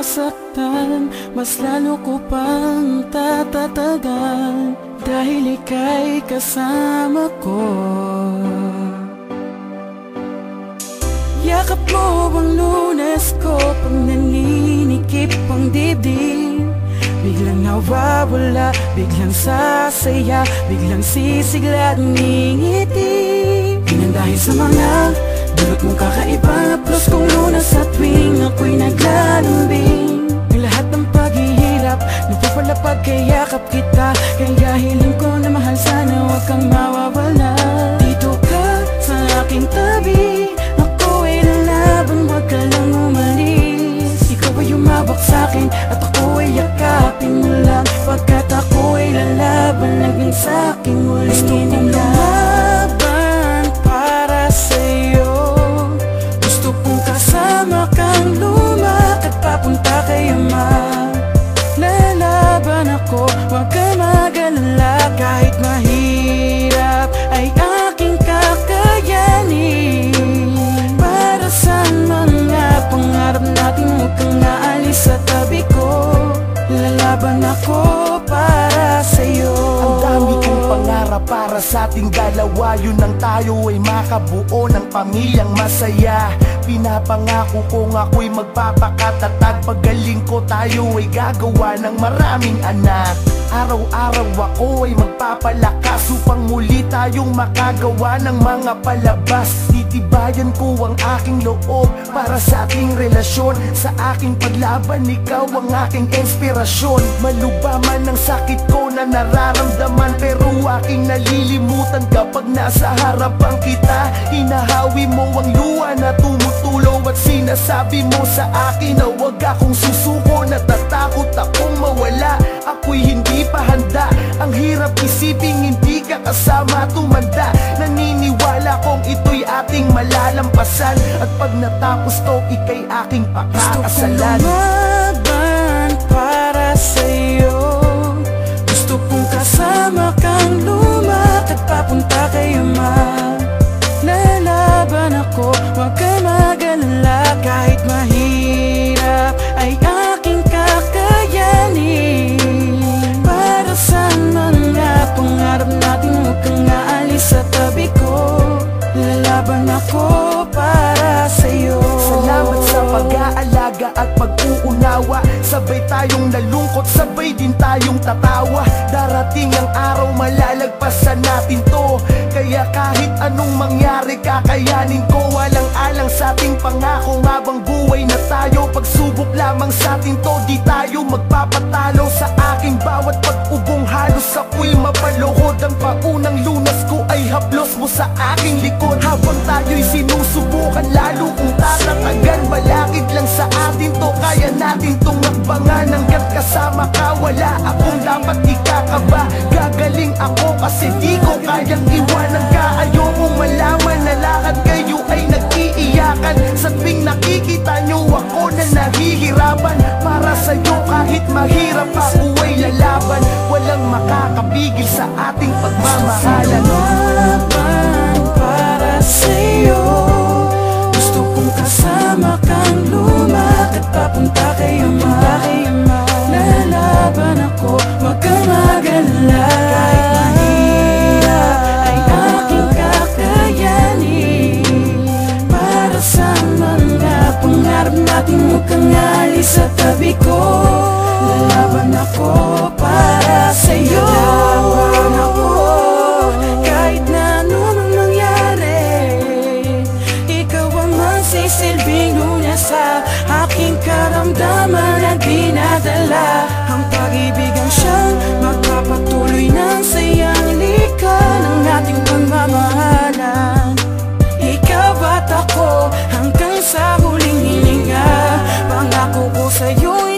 nasasaktan, mas lalo ko pang tatatagan, dahil ika'y kasama ko. Yakap mo ang Lunes ko, pag naninikip ang dibdib, biglang nawawala, biglang sasaya, biglang sisigla at ngingiti. Yan dahil sa mga dulot mong kakaiba, plus kung Lunes sa tuwing ako'y naglalambing. Ang lahat ng paghihirap, napapalapag kay yakap kita, kaya hiling ko na mahal, sana huwag kang mawawala. Dito ka sa aking tabi, ako'y lalaban, huwag ka lang umalis. Ikaw ay umabak sa'kin at ako ay yakapin mo lang, pagkat ako ay lalaban hanggang sa'king huling inilang. Para sa'yo, gusto kong kasama kang lumakad papunta kay Ama. Lalaban ako, huwag ka mag-alala, kahit mahirap ay aking kakayanin. Para sa mga pangarap natin, huwag kang naalis sa tabi ko. Lalaban ako para sa'yo. Ang dami kong pangarap para sa ating dalawa, yun ang tayo ay makabuo ng pamilyang masaya. Pinapangako kong ako'y magpapakatatag, pagaling ko tayo ay gagawa ng maraming anak. Araw-araw ako ay magpapalakas upang muli tayong makagawa ng mga palabas. Titibayan ko ang aking loob para sa ating relasyon, sa aking paglaban ikaw ang aking inspirasyon. Maluba man ang sakit ko na nararamdaman, pero aking nalilimutan kapag nasa harapan kita. Hinahawi mo ang luha na tumutulo at sinasabi mo sa akin na huwag akong susuko. Natatakot akong mawala, ako'y hindi pa handa. Ang hirap isiping hindi ka kasama tumanda. Naniniwala kong ito'y ating malalampasan, at pag natapos to, ika'y aking pakakasalan. Gusto kong lumaban para sa'yo, gusto kong kasama kang lumakad papunta kay Ama. Lalaban ako, huwag ka mag-alala, kahit mahirap ay aking kakayanin. Para sa mga pangarap natin, huwag kang aalis sa tabi ko. Lalaban ako para sa'yo. Salamat sa pag-aalaga at pag-uunawa, sabay tayong nalungkot, sabay din tayong tatawa. Darating ang araw, malalagpasan natin to, kaya kahit anong mangyari, kakayanin ko. Walang-alang sa ating pangako, habang buhay na tayo. Pagsubok lamang sa atin to, di tayo magpapatalo. Sa aking bawat pag-ubong, halos ako'y mapaluhod. Ang paunang Lunas ko ay haplos mo sa aking likod. Habang tayo'y sinusubukan, lalo kung tatatagan, balakid lang sa atin to, kaya natin tong magbangan. Hanggat kasama ka, wala akong dapat ikakaba. Gagaling ako kasi di ko kayang iwanan ka. Ayokong malaman na lahat kayo ay nag-iiyakan sa tuwing nakikita nyo ako na nahihirapan. Para sa'yo kahit mahirap ako ay lalaban, walang makakapigil sa ating pagmamahalan. Lumaban para sa'yo, gusto kong kasama kang lumakad papunta kay Ama. Lalaban ako, huwag kang mag-alala, kahit mahirap ay aking kakayanin. Para sa mga pangarap natin, huwag kang aalis sa tabi ko. Lalaban ako para sa'yo. Lalaban ako kahit na anong mangyari, ikaw ang magsisilbing Lunes sa aking karamdaman na dinadala. Ang pag-ibig ang siyang magpapatuloy ng sayang likan ng ating pagmamahalan. Ikaw at ako hanggang sa huling hininga, pangako ko sa'yo